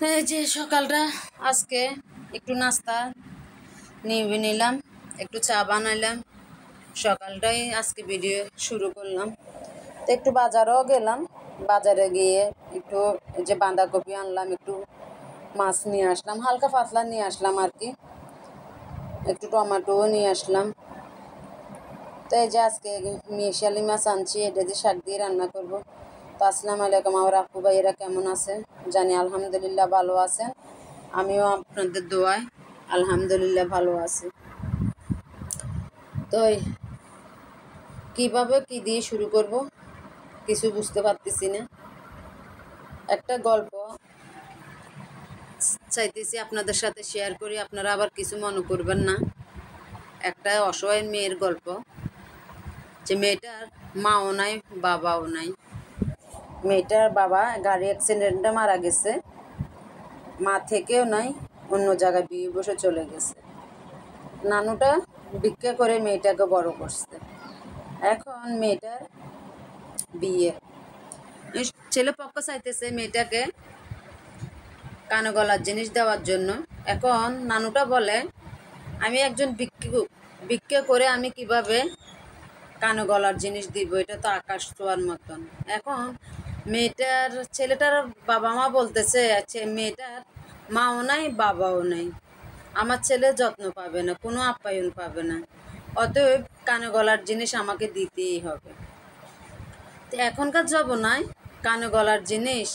তো এই যে সকালটা আজকে একটু নাস্তা নিয়ে নিলাম, একটু চা বানাইলাম। সকালটাই আজকে ভিডিও শুরু করলাম। তো একটু বাজারেও গেলাম, বাজারে গিয়ে একটু এই যে বাঁধাকপি আনলাম, একটু মাছ নিয়ে আসলাম, হালকা পাতলা নিয়ে আসলাম আর কি, একটু টমেটোও নিয়ে আসলাম। তো এই যে আজকে মিশালি মাছ আনছি, এটা দিয়ে শাক দিয়ে রান্না করব। তো আসসালামু আলাইকুম, আমার আপু ভাইয়েরা কেমন আছে? জানি আলহামদুলিল্লাহ ভালো আছেন, আমিও আপনাদের দোয়ায় আলহামদুলিল্লাহ ভালো আছি। তো কীভাবে কী দিয়ে শুরু করব কিছু বুঝতে পারতেছি না। একটা গল্প চাইতেছি আপনাদের সাথে শেয়ার করি, আপনারা আবার কিছু মনে করবেন না। একটা অসহায় মেয়ের গল্প, যে মেয়েটার মাও নাই বাবাও নাই। মেয়েটার বাবা গাড়ি অ্যাক্সিডেন্টে মারা গেছে, মা থেকেও নাই, অন্য জায়গায় বিয়ে বসে চলে গেছে। নানুটা ভিক্ষা করে মেয়েটাকে বড় করছে। এখন মেয়েটার বিয়ে, ছেলে পক্ষ চাইতেছে মেয়েটাকে কানে গলার জিনিস দেওয়ার জন্য। এখন নানুটা বলে, আমি একজন ভিক্ষুক, ভিক্ষা করে আমি কিভাবে কানে গলার জিনিস দিব, এটা তো আকাশ ছোঁয়ার মতন। এখন ছেলেটার বাবা মা বলতেছে, মেয়েটার মাও নাই বাবাও নাই, আমার ছেলে যত্ন পাবে না, কোনো আপ্যায়ন পাবে না, অতএব কানে গলার জিনিস আমাকে দিতেই হবে। তো এখনকার জমানায় কানে গলার জিনিস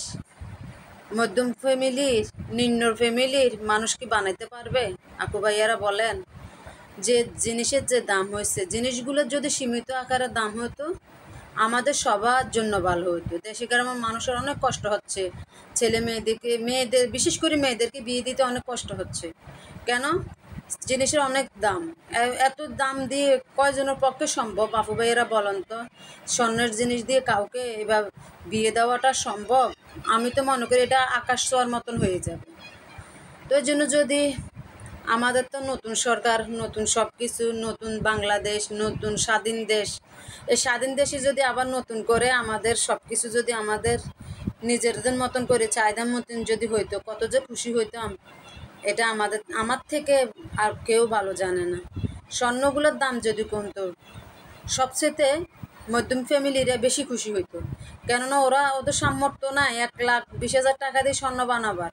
মধ্যম ফ্যামিলির, নিম্ন ফ্যামিলির মানুষ কি বানাইতে পারবে? আপু ভাইয়ারা বলেন, যে জিনিসের যে দাম হয়েছে, জিনিসগুলোর যদি সীমিত আকারে দাম হতো আমাদের সবার জন্য ভালো হতো। দেশে গ্রামের মানুষের অনেক কষ্ট হচ্ছে, মেয়েদের বিশেষ করে মেয়েদেরকে বিয়ে দিতে অনেক কষ্ট হচ্ছে। কেন? জিনিসের অনেক দাম। এত দাম দিয়ে কয়জনের পক্ষে সম্ভব? আপু ভাইয়েরা বলেন তো, স্বর্ণের জিনিস দিয়ে কাউকে এবার বিয়ে দেওয়াটা সম্ভব? আমি তো মনে করি এটা আকাশ ছোঁয়ার মতন হয়ে যাবে। তো এই জন্য যদি আমাদের তো নতুন সরকার, নতুন সব কিছু, নতুন বাংলাদেশ, নতুন স্বাধীন দেশ, এই স্বাধীন দেশে যদি আবার নতুন করে আমাদের সব কিছু যদি আমাদের নিজেদের মতন করে চাহিদার মতন যদি হইতো, কত যে খুশি হইতাম। এটা আমার থেকে আর কেউ ভালো জানে না। স্বর্ণগুলোর দাম যদি কমতো, সবচেয়ে মধ্যম ফ্যামিলিরা বেশি খুশি হইতো, কেননা ওদের সামর্থ্য না 1,20,000 টাকা দিয়ে স্বর্ণ বানাবার।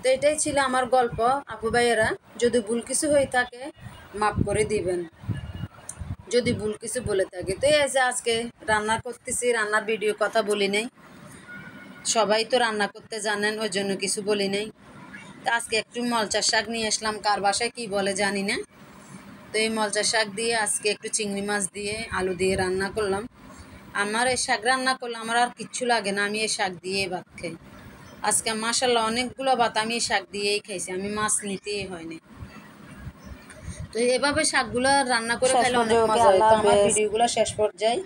তো এটাই ছিল আমার গল্প। আপু ভাইয়েরা যদি ভুল কিছু হয়ে থাকে মাফ করে দিবেন, যদি ভুল কিছু বলে থাকে। তো এই যে আজকে রান্না করতেছি, রান্নার ভিডিও কথা বলি নাই, সবাই তো রান্না করতে জানেন, ওই জন্য কিছু বলি নাই। তো আজকে একটু মলচার শাক নিয়ে আসলাম, কার বাসায় কী বলে জানি না। তো এই মলচার শাক দিয়ে আজকে একটু চিংড়ি মাছ দিয়ে আলু দিয়ে রান্না করলাম। আমার এই শাক রান্না করলে আমার আর কিচ্ছু লাগে না, আমি এই শাক দিয়েই ভাত খাই। আজকে মাশাআল্লাহ অনেকগুলো ভাত আমি এই শাক দিয়েই খাইছি, আমি মাছ নিতেই হয়নি। তো এভাবে শাকগুলো রান্না করে খাইলে অনেক মজা হয়। তো আমার ভিডিওগুলো শেষ পর্যায়ে